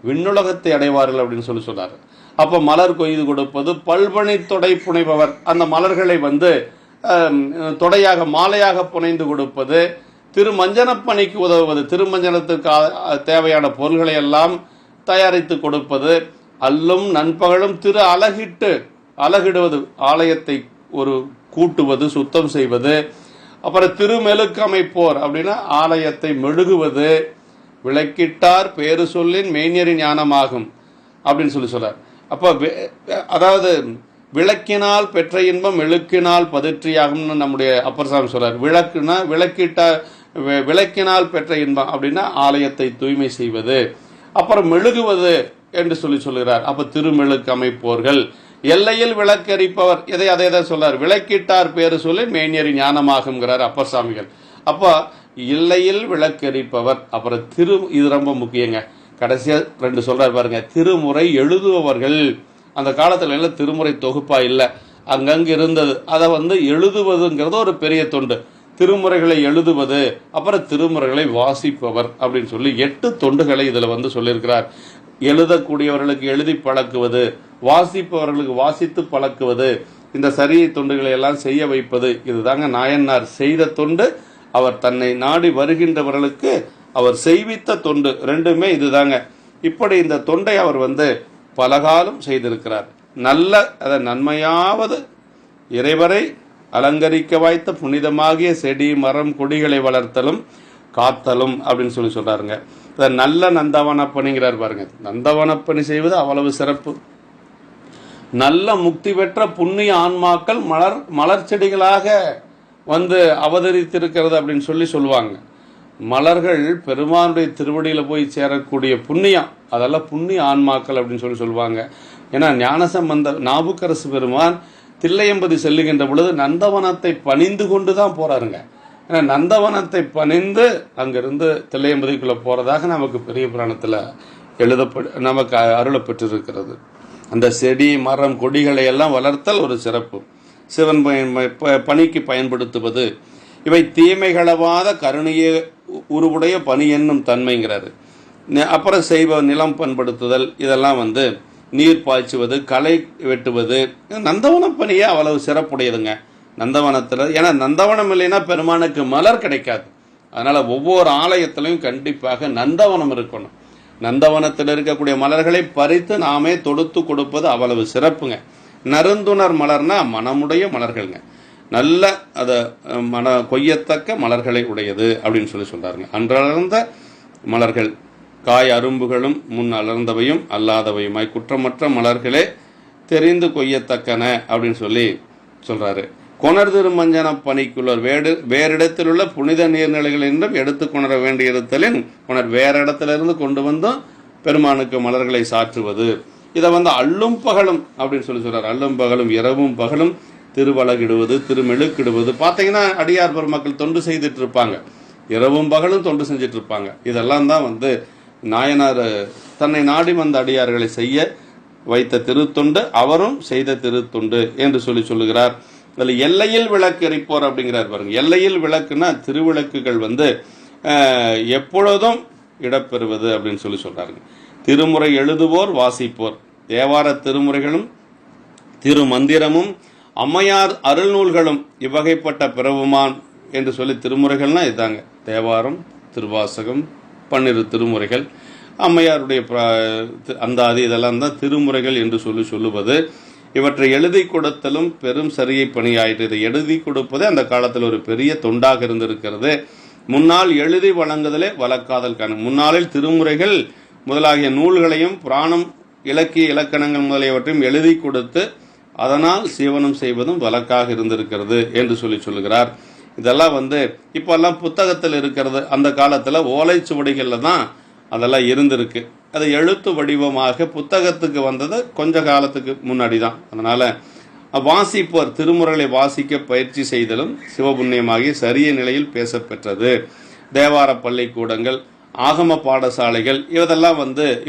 விண்ணுலகத்தை அடைவார்கள் அப்படின்னு சொல்றாரு. அப்ப மலர் கொய்து கொடுப்பது, பல்பணி தொடை புனைபவர், அந்த மலர்களை தொடையாக மாலையாக புனைந்து கொடுப்பது, திருமஞ்சனப்பணிக்கு உதவுவது, திருமஞ்சனத்துக்கு தேவையான பொருள்களை எல்லாம் தயாரித்து கொடுப்பது, அல்லும் நண்பகலும் திரு அழகிடுவது, ஆலயத்தை ஒரு கூட்டுவது, சுத்தம் செய்வது. அப்புறம் திருமெழுக்கு அமைப்போர் அப்படின்னா ஆலயத்தை மெழுகுவது. விளக்கிட்டார் பேரு சொல்லின் மெய்ஞரின் ஞானமாகும் அப்படின்னு சொல்றார். அப்போ அதாவது விளக்கினால் பெற்ற இன்பம் மெழுக்கினால் பதிற்றியாகும்னு நம்முடைய அப்பர் சாமி சொல்றார். விளக்குனா விளக்கினால் பெற்ற இன்பம் அப்படின்னா ஆலயத்தை தூய்மை செய்வது. அப்புறம் மெழுகுவது என்று சொல்லுகிறார். அப்ப திருமெழுக்கு அமைப்போர்கள். எல்லையில் விளக்கரிப்பவர், அதை சொல்றார். விளக்கிட்டார் பேரு சொல்லி மெய்ஞரி ஞானமாகுங்கிறார் அப்பர் சாமிகள். அப்ப எல்லையில் விளக்கரிப்பவர். அப்புறம் இது ரொம்ப முக்கியங்க. கடைசியா 2 சொல்றாரு பாருங்க. திருமுறை எழுதுபவர்கள். அந்த காலத்துல எல்லாம் திருமுறை தொகுப்பா இல்லை, அங்கங்க இருந்தது. அதை எழுதுவதுங்கிறது ஒரு பெரிய தொண்டு. திருமுறைகளை எழுதுவது, அப்புறம் திருமுறைகளை வாசிப்பவர் அப்படின்னு சொல்லி 8 தொண்டுகளை இதுல சொல்லியிருக்கிறார். எழுதக்கூடியவர்களுக்கு எழுதி பழக்குவது, வாசிப்பவர்களுக்கு வாசித்து பழக்குவது, இந்த சரியை தொண்டுகளை எல்லாம் செய்ய வைப்பது. இதுதாங்க நாயன்னார் செய்த தொண்டு. அவர் தன்னை நாடி வருகின்றவர்களுக்கு அவர் செய்வித்த தொண்டு. 2மே இதுதாங்க. இப்படி இந்த தொண்டை அவர் பலகாலம் செய்திருக்கிறார். நன்மையாவது இறைவரை அலங்கரிக்க வாய்த்த புனிதமாகிய செடி மரம் கொடிகளை வளர்த்தலும் காத்தலும் அப்படின்னு சொல்றாருங்க. நல்ல நந்தவனப்பணிங்கிறார் பாருங்க. நந்தவனப்பணி செய்வது அவ்வளவு சிறப்பு. நல்ல முக்தி பெற்ற புண்ணிய ஆன்மாக்கள் மலர் செடிகளாக அவதரித்திருக்கிறது அப்படின்னு சொல்லுவாங்க. மலர்கள் பெருமானுடைய திருவடியில போய் சேரக்கூடிய புண்ணியம், அதெல்லாம் புண்ணிய ஆன்மாக்கள் அப்படின்னு சொல்லுவாங்க. ஏன்னா ஞானசம்பந்த நாவுக்கரசு பெருமான் தில்லையம்பதி செல்லுகின்ற பொழுது நந்தவனத்தை பணிந்து கொண்டு தான் போறாருங்க. ஏன்னா நந்தவனத்தை பணிந்து அங்கிருந்து தில்லையம்பதிக்குள்ள போறதாக நமக்கு பெரிய புராணத்துல நமக்கு அருளப்பட்டிருக்கிறது. அந்த செடி மரம் கொடிகளை எல்லாம் வளர்த்தல் ஒரு சிறப்பு. சிவன் பணிக்கு பயன்படுத்துவது, இவை தீமைகளவாத கருணைய உருவுடைய பணி என்னும் தன்மைங்கிறாரு. அப்புறம் நிலம் பண்படுத்துதல், இதெல்லாம் நீர் பாய்ச்சுவது, களை வெட்டுவது. நந்தவன பணியே அவ்வளவு சிறப்புடையதுங்க நந்தவனத்தில். ஏன்னா நந்தவனம் இல்லைன்னா பெருமானுக்கு மலர் கிடைக்காது. அதனால ஒவ்வொரு ஆலயத்திலையும் கண்டிப்பாக நந்தவனம் இருக்கணும். நந்தவனத்தில் இருக்கக்கூடிய மலர்களை பறித்து நாமே தொடுத்து கொடுப்பது அவ்வளவு சிறப்புங்க. நறுந்துணர் மலர்னா மனமுடைய மலர்கள்ங்க. நல்ல கொய்யத்தக்க மலர்களை உடையது அப்படின்னு சொல்றாருங்க. அன்றளர்ந்த மலர்கள் காய் அரும்புகளும் முன் அலர்ந்தவையும் அல்லாதவையுமாய் குற்றமற்ற மலர்களே தெரிந்து கொய்யத்தக்கன அப்படின்னு சொல்றாரு. கொணர் திருமஞ்சன பணிக்குள்ளர் வேறிடத்தில் உள்ள புனித நீர்நிலைகள் என்றும் எடுத்து கொணர வேண்டியிருத்தலின் வேற இடத்திலிருந்து கொண்டு வந்தும் பெருமானுக்கு மலர்களை சாற்றுவது. இதை அள்ளும் பகலும் அப்படின்னு சொல்றாரு. அள்ளும் பகலும் இரவும் பகலும் திருவழகிடுவது, திருமெழுக்கிடுவது. பார்த்தீங்கன்னா அடியார் பெருமக்கள் தொண்டு செய்துட்டு இருப்பாங்க, இரவும் பகலும் தொண்டு செஞ்சுட்டு இருப்பாங்க. இதெல்லாம் தான் நாயனார் தன்னை நாடி வந்த அடியார்களை செய்ய வைத்த திருத்தொண்டு, அவரும் செய்த திருத்தொண்டு என்று சொல்லுகிறார். அதில் எல்லையில் விளக்கு எரிப்போர் அப்படிங்கிறார் பாருங்க. எல்லையில் விளக்குன்னா திருவிளக்குகள் எப்பொழுதும் இடப்பெறுவது அப்படின்னு சொல்றாருங்க. திருமுறை எழுதுவோர் வாசிப்போர். தேவார திருமுறைகளும் திருமந்திரமும் அம்மையார் அருள் நூல்களும் இவ்வகைப்பட்ட பிறவுமான் என்று திருமுறைகள்னா இதாங்க. தேவாரம், திருவாசகம், 12 திருமுறைகள், அம்மையாருடைய அந்தாதி, இதெல்லாம் தான் திருமுறைகள் என்று சொல்லுவது. இவற்றை எழுதி கொடுத்தலும் பெரும் சரியை பணியாயிற்று. இதை எழுதி கொடுப்பதே அந்த காலத்தில் ஒரு பெரிய தொண்டாக இருந்திருக்கிறது. முன்னால் எழுதி வழங்குதலே வழக்காதல் காணும். முன்னாளில் திருமுறைகள் முதலாகிய நூல்களையும் புராணம், இலக்கிய இலக்கணங்கள் முதலியவற்றையும் எழுதி கொடுத்து அதனால் சீவனம் செய்வதும் வழக்காக இருந்திருக்கிறது என்று சொல்லுகிறார். இதெல்லாம் இப்பெல்லாம் புத்தகத்தில் இருக்கிறது. அந்த காலத்துல ஓலைச்சுவடிகள்ல தான் அதெல்லாம் இருந்திருக்கு. அது எழுத்து வடிவமாக புத்தகத்துக்கு வந்தது கொஞ்ச காலத்துக்கு முன்னாடி தான். அதனால வாசிப்போர் திருமுறைகளை வாசிக்க பயிற்சி செய்தலும் சிவபுண்ணியமாகி சரிய நிலையில் பேசப்பெற்றது. தேவார பள்ளிக்கூடங்கள், ஆகம பாடசாலைகள், இதெல்லாம்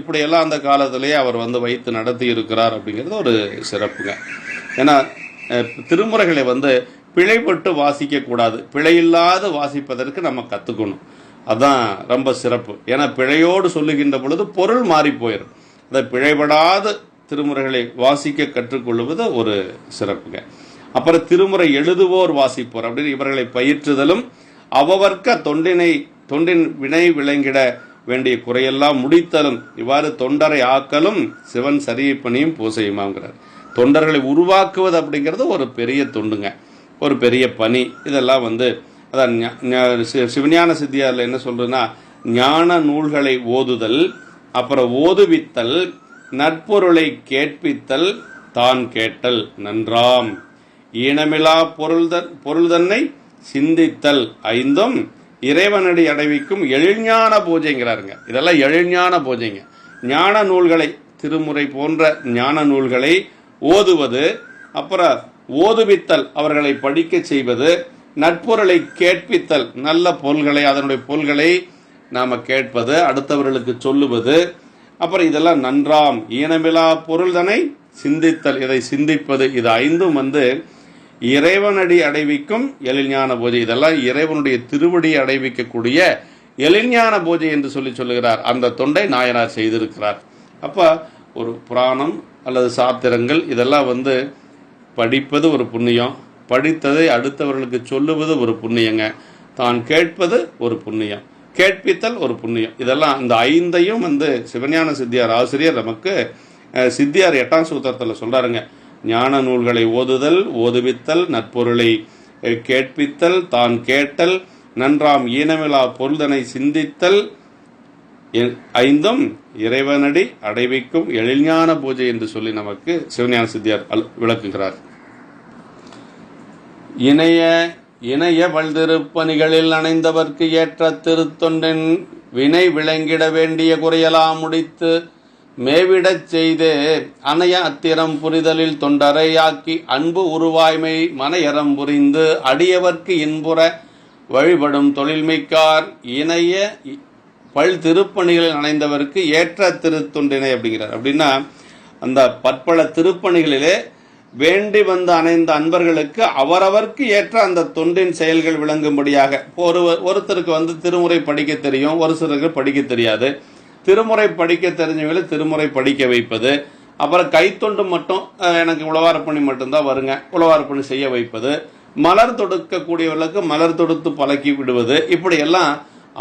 இப்படியெல்லாம் அந்த காலத்திலேயே அவர் வைத்து நடத்தி இருக்கிறார் அப்படிங்கிறது ஒரு சிறப்புங்க. ஏன்னா திருமுறைகளை பிழைப்பட்டு வாசிக்க கூடாது, பிழையில்லாது வாசிப்பதற்கு நம்ம கத்துக்கணும். அதான் ரொம்ப சிறப்பு. ஏன்னா பிழையோடு சொல்லுகின்ற பொழுது பொருள் மாறி போயிடும். அதை பிழைபடாத திருமுறைகளை வாசிக்க கற்றுக்கொள்வது ஒரு சிறப்புங்க. அப்புறம் திருமுறை எழுதுவோர் வாசிப்போர் அப்படின்னு இவர்களை பயிற்றுதலும் அவ்வவர்க்க தொண்டின் வினை விளங்கிட வேண்டிய குறையெல்லாம் முடித்தலும் இவ்வாறு தொண்டரை ஆக்கலும் சிவன் சரியை பணியும் பூசையுமாங்கிறார். தொண்டர்களை உருவாக்குவது அப்படிங்கிறது ஒரு பெரிய தொண்டுங்க, ஒரு பெரிய பணி. இதெல்லாம் அதான் சிவஞான சித்தியாரில் என்ன சொல்றதுன்னா, ஞான நூல்களை ஓதுதல், அப்புறம் ஓதுவித்தல், நற்பொருளை கேட்பித்தல், தான் கேட்டல் நன்றாம், ஈனமிலா பொருள் தன்னை சிந்தித்தல், ஐந்தும் இறைவனடி அடைவிக்கும் எழில்ஞான பூஜைங்கிறாருங்க. இதெல்லாம் எழில்ஞான பூஜைங்க. ஞான நூல்களை, திருமுறை போன்ற ஞான நூல்களை ஓதுவது, அப்புறம் ஓதுவித்தல், அவர்களை படிக்க செய்வது, நட்பொருளை கேட்பித்தல், நல்ல பொருள்களை, அதனுடைய பொருள்களை நாம கேட்பது, அடுத்தவர்களுக்கு சொல்லுவது, அப்புறம் இதெல்லாம் நன்றாம், ஈனமிலா பொருள் தன்னை சிந்தித்தல், இதை சிந்திப்பது, இது ஐந்தும் இறைவனடி அடைவிக்கும் எழில்ஞான பூஜை. இதெல்லாம் இறைவனுடைய திருவடியை அடைவிக்கக்கூடிய எழில்ஞான பூஜை என்று சொல்லுகிறார். அந்த தொண்டை நாயனார் செய்திருக்கிறார். அப்ப ஒரு புராணம் அல்லது சாத்திரங்கள் இதெல்லாம் படிப்பது ஒரு புண்ணியம், படித்ததை அடுத்தவர்களுக்கு சொல்லுவது ஒரு புண்ணியங்க, தான் கேட்பது ஒரு புண்ணியம், கேட்பித்தல் ஒரு புண்ணியம். இதெல்லாம் இந்த ஐந்தையும் சிவஞான சித்தியார் ஆசிரியர் நமக்கு சித்தியார் 8ஆம் சூத்திரத்தில் சொல்றாருங்க. ஞான நூல்களை ஓதுதல், ஓதுவித்தல், நற்பொருளை கேட்பித்தல், தான் கேட்டல், நன்றாம் ஈனமிலா பொருள்தனை சிந்தித்தல், ஐந்தும் இறைவனடி அடைவிக்கும் எழில்ஞான பூஜை என்று சொல்லி நமக்கு சிவஞான சித்தியார் விளக்குகிறார். இணைய வல்திருப்பணிகளில் அணைந்தவர்க்கு ஏற்ற திருத்தொண்டின் வினை விளங்கிட வேண்டிய குறையலாம் முடித்து மேவிடச் செய்து அணைய அத்திரம் புரிதலில் தொண்டரையாக்கி அன்பு உருவாய்மை மனையறம் புரிந்து அடியவர்க்கு இன்புற வழிபடும் தொழில்மிக்கார் இணைய பல் திருப்பணிகளில் அணைந்தவருக்கு ஏற்ற திருத்தொண்டினை அப்படிங்கிறார். அப்படின்னா அந்த பற்பல திருப்பணிகளிலே வேண்டி அணைந்த அன்பர்களுக்கு அவரவர்க்கு ஏற்ற அந்த தொண்டின் செயல்கள் விளங்கும்படியாக, ஒருத்தருக்கு திருமுறை படிக்க தெரியும், ஒரு சிலருக்கு படிக்க தெரியாது. திருமுறை படிக்க தெரிஞ்சவங்களை திருமுறை படிக்க வைப்பது, அப்புறம் கைத்தொண்டு மட்டும் எனக்கு உழவாரப்பணி மட்டும்தான் வருங்க, உழவாரப்பணி செய்ய வைப்பது, மலர் தொடுக்கக்கூடியவர்களுக்கு மலர் தொடுத்து பழக்கி விடுவது, இப்படி எல்லாம்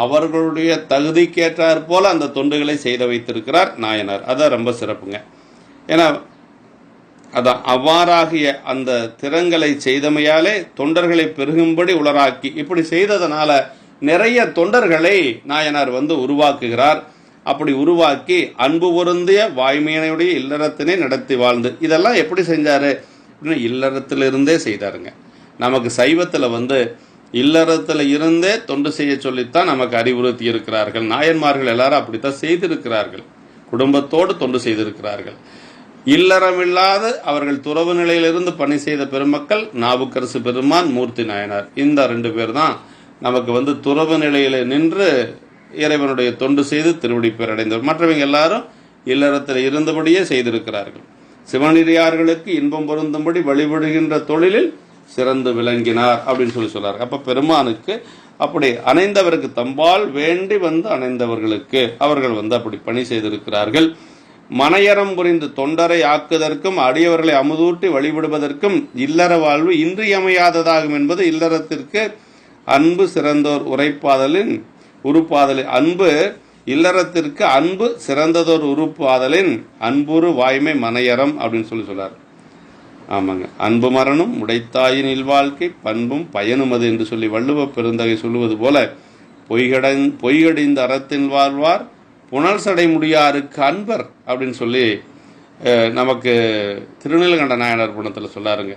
அவர்களுடைய தகுதிக்கேற்றாற் போல அந்த தொண்டுகளை செய்து வைத்திருக்கிறார் நாயனார். அதான் ரொம்ப சிறப்புங்க. ஏன்னா அதான் அவ்வாறாகிய அந்த திறங்களை செய்தமையாலே தொண்டர்களை பெருகும்படி உளராக்கி இப்படி செய்ததனால நிறைய தொண்டர்களை நாயனார் உருவாக்குகிறார். அப்படி உருவாக்கி அன்பு பொருந்திய வாய்மையினுடைய இல்லறத்தினை நடத்தி வாழ்ந்து, இதெல்லாம் எப்படி செஞ்சாரு? இல்லறத்திலிருந்தே செய்தாருங்க. நமக்கு சைவத்தில் இல்லறத்தில் இருந்தே தொண்டு செய்ய சொல்லித்தான் நமக்கு அறிவுறுத்தி இருக்கிறார்கள். நாயன்மார்கள் எல்லாரும் அப்படித்தான் செய்திருக்கிறார்கள், குடும்பத்தோடு தொண்டு செய்திருக்கிறார்கள். இல்லறமில்லாத அவர்கள் துறவு நிலையிலிருந்து பணி செய்த பெருமக்கள் நாவுக்கரசு பெருமான், மூர்த்தி நாயனார். இந்த 2 பேர் தான் நமக்கு துறவு நிலையில நின்று இறைவனுடைய தொண்டு செய்து திருவடி பேர் அடைந்தவர். மற்றவங்க எல்லாரும் இல்லறத்தில் இருந்தபடியே செய்திருக்கிறார்கள். சிவனடியார்களுக்கு இன்பம் பொருந்தும்படி வழிபடுகின்ற தொழிலில் சிறந்து விளங்கினார் அப்படின்னு சொல்றார். அப்ப பெருமானுக்கு அப்படி அணைந்தவருக்கு தம்பால் வேண்டி அணைந்தவர்களுக்கு அவர்கள் அப்படி பணி செய்திருக்கிறார்கள். மனையறம் புரிந்து தொண்டரை ஆக்குவதற்கும் அடியவர்களை அமுதூட்டி வழிபடுவதற்கும் இல்லற வாழ்வு இன்றியமையாததாகும் என்பது இல்லறத்திற்கு அன்பு சிறந்தோர் உரைப்பாதலின் உருப்பாதலின் அன்பு இல்லறத்திற்கு அன்பு சிறந்ததோர் உருப்பாதலின் அன்புரு வாய்மை மனையறம் அப்படின்னு சொல்றார். ஆமாங்க, அன்பு மரணம் உடைத்தாயின் இல்வாழ்க்கை பண்பும் பயனும் அது என்று சொல்லி வள்ளுவ பெருந்தகை சொல்லுவது போல பொய்கடிந்த அறத்தின் வாழ்வார் புனல் சடை முடியாருக்கு அன்பர் அப்படின்னு சொல்லி நமக்கு திருநீலகண்ட நாயனார் புணத்தில் சொல்லாருங்க.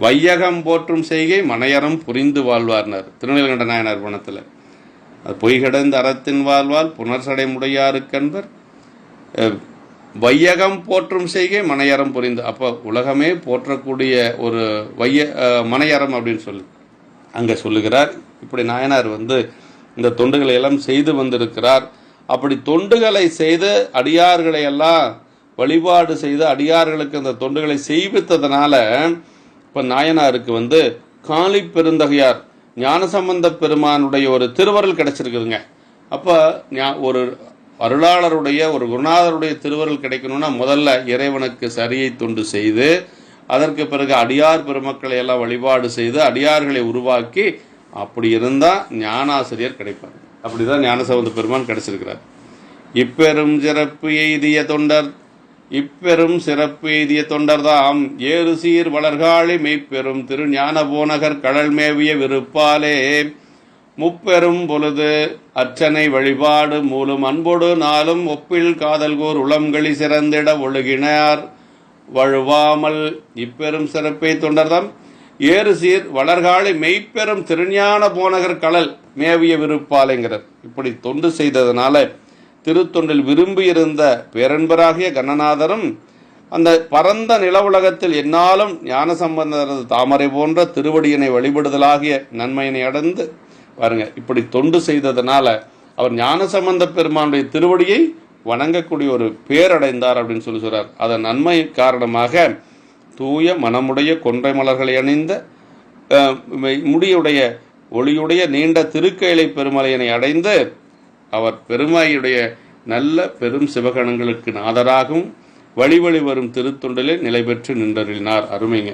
வையகம் போற்றும் செய்கை மனையறம் புரிந்து வாழ்வார்னார் திருநீலகண்ட நாயனார் புணத்தில். அது பொய்கடந்த அறத்தின் வாழ்வார் புனர்சடை முடியாருக்கு அன்பர், வையகம் போற்றும் செய்கை மனையறம் புரிந்து. அப்போ உலகமே போற்றக்கூடிய ஒரு மனையறம் அப்படின்னு சொல்லி அங்கே சொல்லுகிறார். இப்படி நாயனார் இந்த தொண்டுகளை எல்லாம் செய்து வந்திருக்கிறார். அப்படி தொண்டுகளை செய்து அடியார்களை எல்லாம் வழிபாடு செய்து அடியார்களுக்கு அந்த தொண்டுகளை செய்வித்ததுனால இப்ப நாயனாருக்கு காளி பெருந்தகையார் ஞானசம்பந்த பெருமானுடைய ஒரு திருவருள் கிடைச்சிருக்குதுங்க. அப்ப ஒரு அருளாளருடைய ஒரு குருநாதருடைய திருவருள் கிடைக்கணும்னா முதல்ல இறைவனுக்கு சரியை தொண்டு செய்து அதற்கு பிறகு அடியார் பெருமக்களை எல்லாம் வழிபாடு செய்து அடியார்களை உருவாக்கி, அப்படி இருந்தால் ஞானாசிரியர் கிடைப்பார். அப்படிதான் ஞானசம்பந்த பெருமான் கிடைச்சிருக்கிறார். இப்பெரும் சிறப்பு எய்திய தொண்டர்தாம் ஏறு சீர் வளர்காழி மெய்ப்பெரும் திரு ஞான போனகர் கடல் மேவிய விருப்பாலே முப்பெரும் பொழுது அர்ச்சனை வழிபாடு மூலம் அன்போடு நாளும் ஒப்பில் காதல்கோர் உளம்களி சிறந்திட ஒழுகினார் வழுவாமல். இப்பெரும் சிறப்பை தொண்டர்தாம் ஏறு சீர் வளர்காழி மெய்ப்பெரும் திருஞான போனகர் கடல் மேவிய விருப்பாலைங்கிறார். இப்படி தொண்டு செய்ததனால திருத்தொண்டில் விரும்பியிருந்த பேரன்பராகிய கணநாதரும் அந்த பரந்த நில உலகத்தில் என்னாலும் ஞானசம்பந்தரது தாமரை போன்ற திருவடியினை வழிபடுதலாகிய நன்மையினை அடைந்து பாருங்க, இப்படி தொண்டு செய்ததனால அவர் ஞானசம்பந்த பெருமானுடைய திருவடியை வணங்கக்கூடிய ஒரு பேரடைந்தார் அப்படின்னு சொல்றார். அதன் நன்மை காரணமாக தூய மனமுடைய கொன்றை மலர்களை அணிந்த முடியுடைய ஒளியுடைய நீண்ட திருக்கைலை பெருமலையினை அடைந்து அவர் பெருமாயுடைய நல்ல பெரும் சிவகணங்களுக்கு நாதராகவும் வழி வரும் திருத்தொண்டிலே நிலை பெற்று நின்றறினார். அருமைங்க.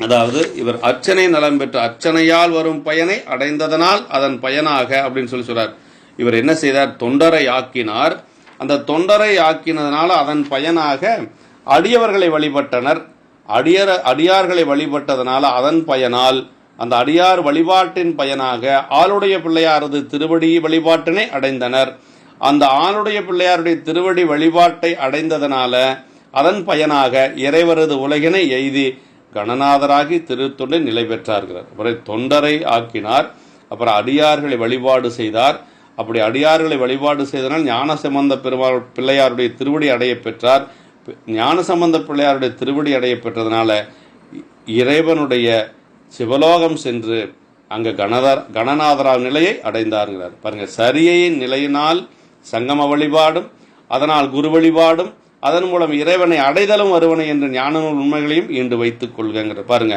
அதாவது இவர் அர்ச்சனை நலம் பெற்ற அர்ச்சனையால் வரும் பயனை அடைந்ததனால் அதன் பயனாக அப்படின்னு சொல்றார். இவர் என்ன செய்தார்? தொண்டரை ஆக்கினார். அந்த தொண்டரை ஆக்கினதனால அதன் பயனாக அடியவர்களை வழிபட்டனர். அடியார்களை வழிபட்டதனால அதன் பயனால் அந்த அடியார் வழிபாட்டின் பயனாக ஆளுடைய பிள்ளையாரது திருவடி வழிபாட்டினை அடைந்தனர். அந்த ஆளுடைய பிள்ளையாருடைய திருவடி வழிபாட்டை அடைந்ததனால அதன் பயனாக இறைவரது உலகினை எய்தி கணநாதராகி திருத்தொண்டை நிலை பெற்றார்கள். அப்புறம் தொண்டரை ஆக்கினார். அப்புறம் அடியார்களை வழிபாடு செய்தார். அப்படி அடியார்களை வழிபாடு செய்தனால் ஞானசம்பந்த பிள்ளையாருடைய திருவடி அடைய பெற்றார். ஞானசம்பந்த பிள்ளையாருடைய திருவடி அடைய பெற்றதனால இறைவனுடைய சிவலோகம் சென்று அங்கு கணநாதரா நிலையை அடைந்தார்கிறார். பாருங்க, சரியையின் நிலையினால் சங்கம வழிபாடும் அதனால் குரு வழிபாடும் அதன் மூலம் இறைவனை அடைதலும் வருவனை என்ற ஞான உண்மைகளையும் ஈண்டு வைத்துக் கொள்கிற. பாருங்க,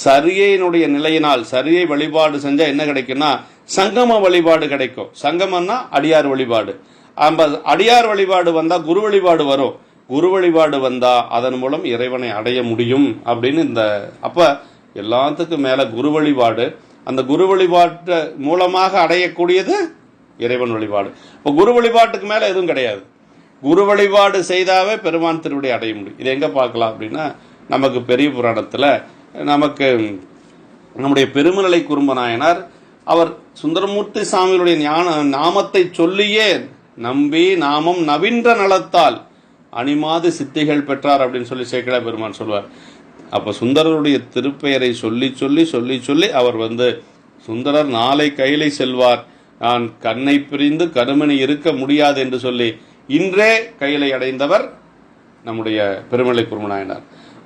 சரியையினுடைய நிலையினால் சரியை வழிபாடு செஞ்சா என்ன கிடைக்கும்னா சங்கம வழிபாடு கிடைக்கும். சங்கமம்னா அடியார் வழிபாடு. அடியார் வழிபாடு வந்தா குரு வழிபாடு வரும். குரு வழிபாடு வந்தா அதன் மூலம் இறைவனை அடைய முடியும் அப்படின்னு அப்ப எல்லாத்துக்கும் மேல குரு வழிபாடு. அந்த குரு வழிபாட்டு மூலமாக அடையக்கூடியது இறைவன் வழிபாடு. இப்போ குரு வழிபாட்டுக்கு மேல எதுவும் கிடையாது. குரு வழிபாடு செய்தாவே பெருமான் திருவடி அடைய முடியும். இது எங்க பார்க்கலாம் அப்படின்னா, நமக்கு பெரிய புராணத்துல நமக்கு நம்முடைய பெருமநிலை குறும்ப நாயனார் அவர் சுந்தரமூர்த்தி சாமியுடைய நாமத்தை சொல்லியே நம்பி நாமம் நவீன்ற நலத்தால் அணிமாது சித்திகள் பெற்றார் அப்படின்னு சொல்லி சேக்கிழார் பெருமான் சொல்வார். அப்ப சுந்தரருடைய திருப்பெயரை சொல்லி சொல்லி சொல்லி சொல்லி அவர் சுந்தரர் நாளை கையிலை செல்வார், நான் கண்ணை பிரிந்து கருமணி இருக்க முடியாது என்று சொல்லி இன்றே கையிலை அடைந்தவர் நம்முடைய பெருமலை குறும்ப நாயனார்.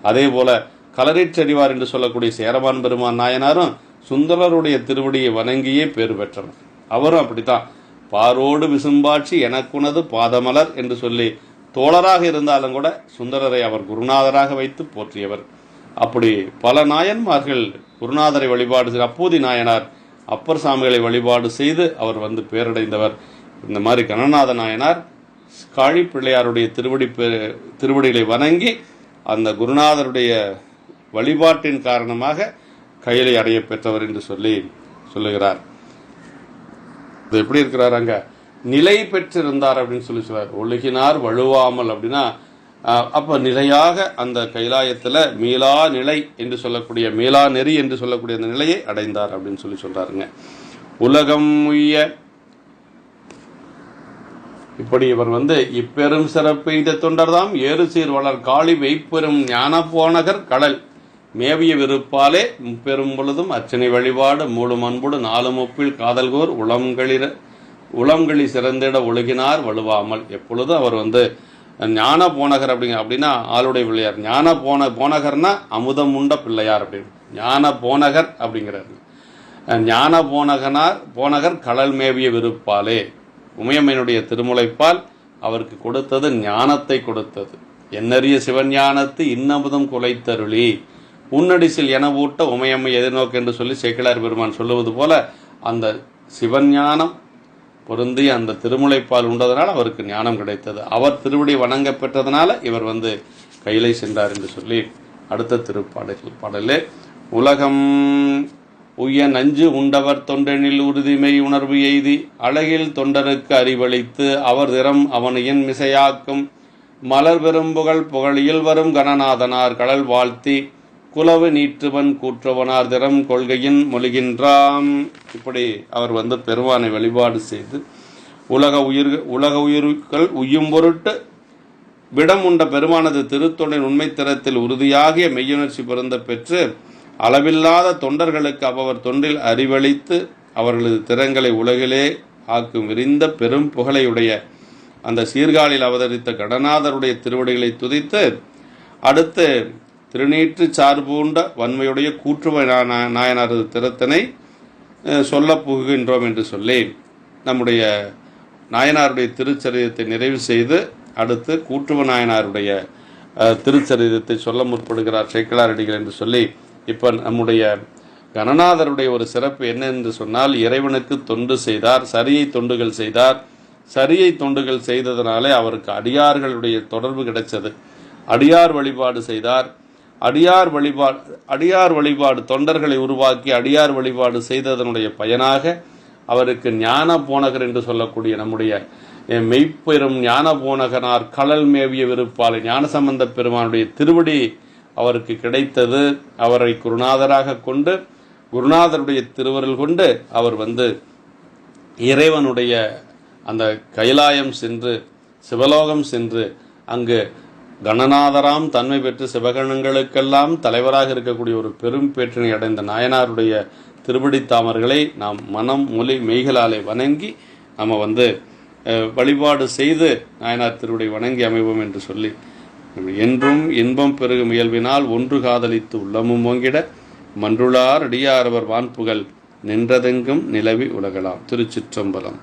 அதே போல கலரிச்செறிவார் என்று சொல்லக்கூடிய சேரமான் பெருமான் நாயனாரும் சுந்தரருடைய திருவடியை வணங்கியே பேறு பெற்றனர். அவரும் அப்படித்தான் பாரோடு விசும்பாட்சி எனக்குனது பாதமலர் என்று சொல்லி தோழராக இருந்தாலும் கூட சுந்தரரை அவர் குருநாதராக வைத்து போற்றியவர். அப்படி பல நாயன்மார்கள் குருநாதரை வழிபாடு செய்து அப்பூதி நாயனார் அப்பர் சாமிகளை வழிபாடு செய்து அவர் பேரடைந்தவர். இந்த மாதிரி கணநாத நாயனார் காழி பிள்ளையாருடைய திருவடிகளை வணங்கி அந்த குருநாதருடைய வழிபாட்டின் காரணமாக கையிலை அடைய பெற்றவர் என்று சொல்லி சொல்லுகிறார். எப்படி இருக்கிறார்? அங்க நிலை பெற்றிருந்தார் அப்படின்னு சொல்லி சொல்றார். ஒழுகினார் வழுவாமல் அப்படின்னா அப்ப நிலையாக அந்த கைலாயத்துல மீளா நிலை என்று சொல்லக்கூடிய மீளா நெறி என்று சொல்லக்கூடிய அந்த நிலையை அடைந்தார் அப்படின்னு சொல்லி சொல்றாருங்க. உலகம் உய்ய இப்படி இவர் இப்பெரும் சிறப்பெய்த தொண்டர்தாம் ஏறு சீர் வளர் காளி மெய்ப்பெரும் ஞான போனகர் கடல் மேவிய விருப்பாலே பெரும் பொழுதும் அர்ச்சனை வழிபாடு மூடும் அன்புடு நாலு முப்பில் காதல்கோர் உளம்களி சிறந்திட ஒழுகினார் வலுவாமல். எப்பொழுதும் அவர் ஞான போனகர் அப்படின்னா ஆளுடைய பிள்ளையார். ஞான போனகர்னா அமுதம் உண்ட பிள்ளையார் அப்படின்னு ஞான போனகர் அப்படிங்கிறார். ஞான போனகர் கடல் மேவிய விருப்பாலே உமையம்மனுடைய திருமுலைப்பால் அவருக்கு கொடுத்தது ஞானத்தை கொடுத்தது. என்னறிய சிவஞானத்து இன்னமுதம் குலைத்தருளி உன்னடிசில் என ஊட்ட உமையம்மை எதிர்நோக்கு என்று சொல்லி சேக்கிழார் பெருமான் சொல்லுவது போல அந்த சிவஞானம் பொருந்தி அந்த திருமுலைப்பால் உண்டதனால் அவருக்கு ஞானம் கிடைத்தது. அவர் திருவடி வணங்க பெற்றதனால இவர் கையிலை சென்றார் என்று சொல்லி அடுத்த திருப்பாடலே உலகம் உய்ய நஞ்சு உண்டவர் தொண்டனில் உறுதிமை உணர்வு எய்தி அழகில் தொண்டனுக்கு அறிவளித்து அவர் திறம் அவனையின் மிசையாக்கும் மலர் பெரும்புகழ் புகழியில் வரும் கணநாதனார் கடல் வாழ்த்தி குலவு நீற்றுவன் கூற்றுவனார் திறம் கொள்கையின் மொழிகின்றாம். இப்படி அவர் பெருமானை வழிபாடு செய்து உலக உயிர்கள் உய்யும் பொருட்டு விடம் உண்ட பெருமானது திருத்தொண்டின் உண்மை திறத்தில் உறுதியாகிய மெய்யுணர்ச்சி பொருந்த பெற்று அளவில்லாத தொண்டர்களுக்கு அவர் தொண்டில் அறிவளித்து அவர்களது திறங்களை உலகிலே ஆக்கும் விரிந்த பெரும் புகழையுடைய அந்த சீர்காழில் அவதரித்த கடநாதருடைய திருவடிகளை துதித்து அடுத்து திருநீற்று சார்பூண்ட வன்மையுடைய கூற்றுவ நாயனாரது திறத்தினை சொல்ல புகுகின்றோம் என்று சொல்லி நம்முடைய நாயனாருடைய திருச்சரிதத்தை நிறைவு செய்து அடுத்து கூற்றுவ நாயனாருடைய திருச்சரிதத்தை சொல்ல முற்படுகிறார் சேக்கிழாரடிகள் என்று சொல்லி இப்போ நம்முடைய கணநாதருடைய ஒரு சிறப்பு என்ன என்று சொன்னால் இறைவனுக்கு தொண்டு செய்தார், சரியை தொண்டுகள் செய்தார். சரியை தொண்டுகள் செய்ததனாலே அவருக்கு அடியார்களுடைய தொடர்பு கிடைச்சது. அடியார் வழிபாடு செய்தார். அடியார் வழிபாடு தொண்டர்களை உருவாக்கி அடியார் வழிபாடு செய்ததனுடைய பயனாக அவருக்கு ஞான போனகர் என்று சொல்லக்கூடிய நம்முடைய மெய்ப்பெரும் ஞான போனகனார் கடல் மேவிய விருப்பாலை ஞானசம்பந்த பெருமானுடைய திருவடி அவருக்கு கிடைத்தது. அவரை குருநாதராக கொண்டு குருநாதருடைய திருவருள் கொண்டு அவர் இறைவனுடைய அந்த கைலாயம் சென்று சிவலோகம் சென்று அங்கு கணநாதராம் தன்மை பெற்று சிவகணங்களுக்கெல்லாம் தலைவராக இருக்கக்கூடிய ஒரு பெரும் பேற்றினை அடைந்த நாயனாருடைய திருவடி தாமர்களை நாம் மனம் மொழி மெய்களாலே வணங்கி நம்ம வழிபாடு செய்து நாயனார் திருவடி வணங்கி அமைவோம் என்று சொல்லி என்றும் இன்பம் பெருகும் இயல்பினால் ஒன்று காதலித்து உள்ளமும் ஓங்கிட மன்றுளார் அடியாரவர் வான்புகள் நின்றதெங்கும் நிலவி உலகலாம். திருச்சிற்றம்பலம்.